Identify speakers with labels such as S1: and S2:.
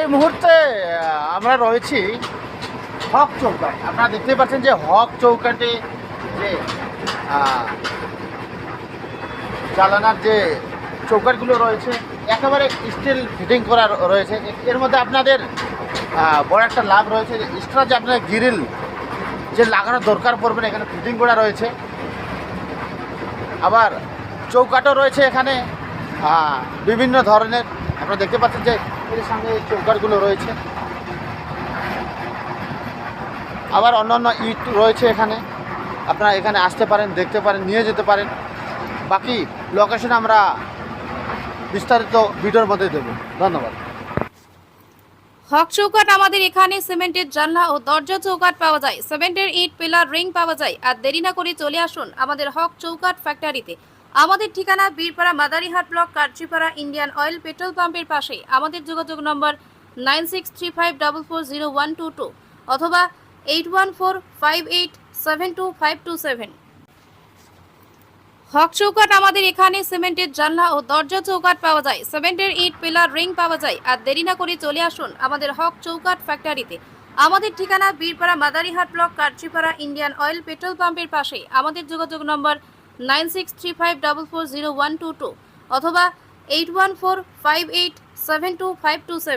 S1: এই মুহূর্তে আমরা রয়েছি হক চৌকাট। আপনারা দেখতে পাচ্ছেন যে হক চৌকাটে যে জ্বালানার যে চৌকাটগুলো রয়েছে একেবারে স্টিল ফিটিং করা রয়েছে। এর মধ্যে আপনাদের বড় একটা লাভ রয়েছে, এক্সট্রা যে আপনার গ্রিল যে লাগানোর দরকার পড়বে না, এখানে ফিটিং করা রয়েছে। আবার চৌকাটও রয়েছে এখানে বিভিন্ন ধরনের। আপনারা দেখতে পাচ্ছেন যে এর সঙ্গে চৌকাটগুলো রয়েছে। আবার অন্যান্য ইট রয়েছে এখানে, আপনারা এখানে আসতে পারেন, দেখতে পারেন, নিয়ে যেতে পারেন। বাকি লোকেশন আমরা বিস্তারিত ভিডিওর মধ্যে দেব। ধন্যবাদ।
S2: হক চৌকাট আমাদের এখানে সিমেন্টের জানলা ও দরজা চৌকাট পাওয়া যায়, সিমেন্টের ইট পিলার রিং পাওয়া যায়। আর দেরি না করে চলে আসুন আমাদের হক চৌকাট ফ্যাক্টরিতে। আমাদের ঠিকানা Birpara Madarihat block, Karchipara, Indian Oil petrol পাম্পের পাশে। আমাদের যোগাযোগ নম্বর 9635440122 অথবা 8145872527। হক চৌকাট আমাদের এখানে সিমেন্টের জানলা ও দরজা চৌকাট পাওয়া যায়, সিমেন্টের ইট পিলার রিং পাওয়া যায়। আর দেরি না করে চলে আসুন আমাদের হক চৌকাট ফ্যাক্টরিতে। আমাদের ঠিকানা Birpara Madarihat block, Karchipara, Indian Oil petrol পাম্পের পাশে। আমাদের যোগাযোগ নম্বর 9635440122 অথবা 8145872527।